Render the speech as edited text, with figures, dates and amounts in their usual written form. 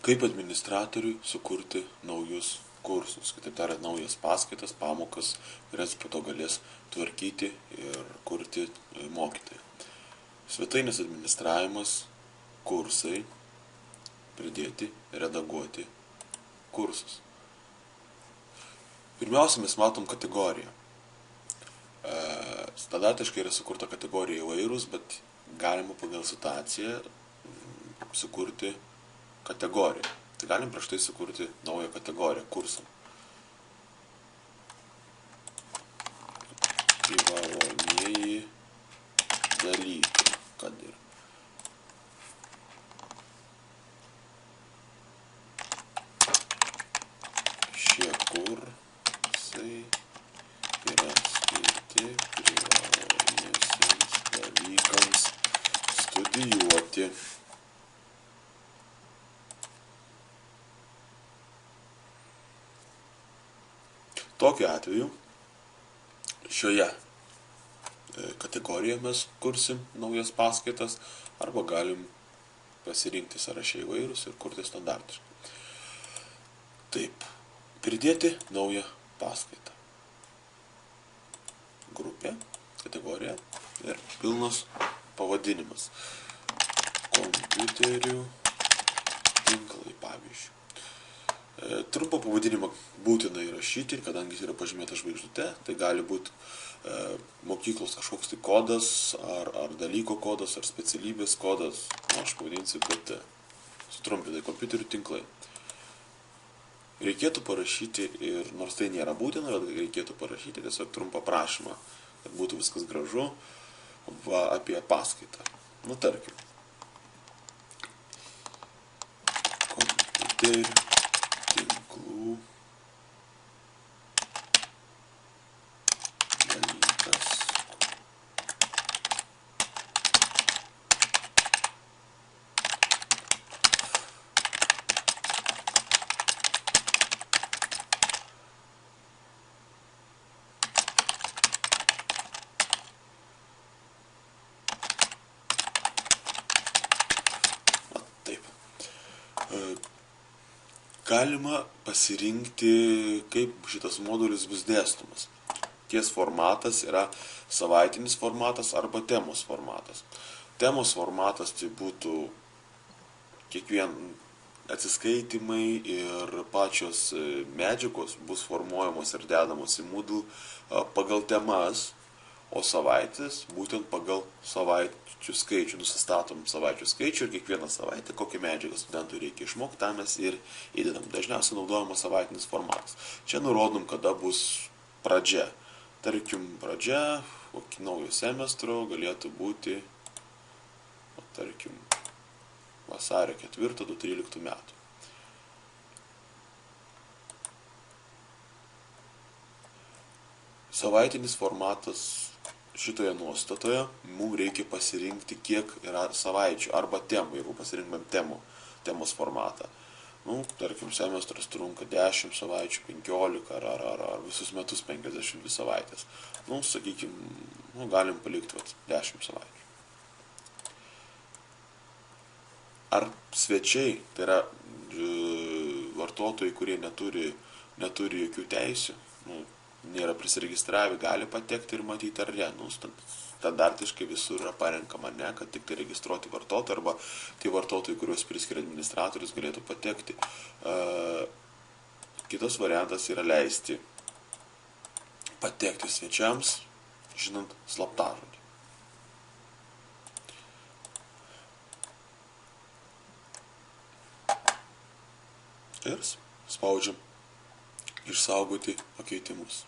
Kaip administratoriui sukurti naujus kursus, kitaip tariant, naujas paskaitas, pamokas, kurias po to galės tvarkyti ir kurti mokytojai. Svetainės administravimas, kursai, pridėti, redaguoti kursus. Pirmiausia, mes matom kategoriją. Standartiškai yra sukurta kategorija įvairūs, bet galima pagal situaciją sukurti kategoriją. Tai galim prieš tai sukurti naują kategoriją kursam. Privalomieji dalykai, kad ir. Šie kursai yra skirti privalomiesiems dalykams studijuoti. Tokiu atveju šioje kategorijoje mes kursim naujas paskaitas arba galim pasirinkti sąrašai įvairūs ir kurti standartiškai. Taip, pridėti naują paskaitą. Grupė, kategorija ir pilnas pavadinimas. Kompiuterių tinklai, pavyzdžiui. Trumpą pavadinimą būtina įrašyti, kadangi jis yra pažymėta žvaigždute, tai gali būti mokyklos kažkoks tai kodas, ar dalyko kodas, ar specialybės kodas, aš pavadinsiu, kad sutrumpinai kompiuterių tinklai. Reikėtų parašyti, ir nors tai nėra būtina, bet reikėtų parašyti tiesiog trumpą prašymą, kad būtų viskas gražu, apie paskaitą. Nu, tarkim, kompiuterių tinklų dalykas. Taip. Galima pasirinkti, kaip šitas modulis bus dėstomas. Ties formatas yra savaitinis formatas arba temos formatas. Temos formatas tai būtų atsiskaitimai ir pačios medžiagos bus formuojamos ir dedamos į Moodle pagal temas, o savaitės būtent pagal savaičių skaičių. Nusistatom savaičių skaičių ir kiekvieną savaitę kokią medžiagą studentui reikia išmokti, tą mes ir įdedam. Dažniausiai naudojamas savaitinis formatas. Čia nurodom, kada bus pradžia. Tarkim, pradžia naujo semestro galėtų būti, tarkim, vasario 4-2013 metų. Savaitinis formatas šitoje nuostatoje mums reikia pasirinkti, kiek yra savaičių arba temų, jeigu pasirinkam temos formatą. Tarkim, semestras trunka 10 savaičių, 15 ar visus metus 52 savaitės. Sakykim, galim palikti 10 savaičių. Ar svečiai, tai yra vartotojai, kurie neturi jokių teisių, nėra prisiregistravę, gali patekti ir matyti ar ne. Standartiškai visur yra parenkama ne, kad tik tai registruoti vartotojai arba tie vartotojai, kuriuos priskiria administratorius, galėtų patekti. Kitas variantas yra leisti patekti svečiams, žinant slaptažodį. Ir spaudžiam išsaugoti pakeitimus.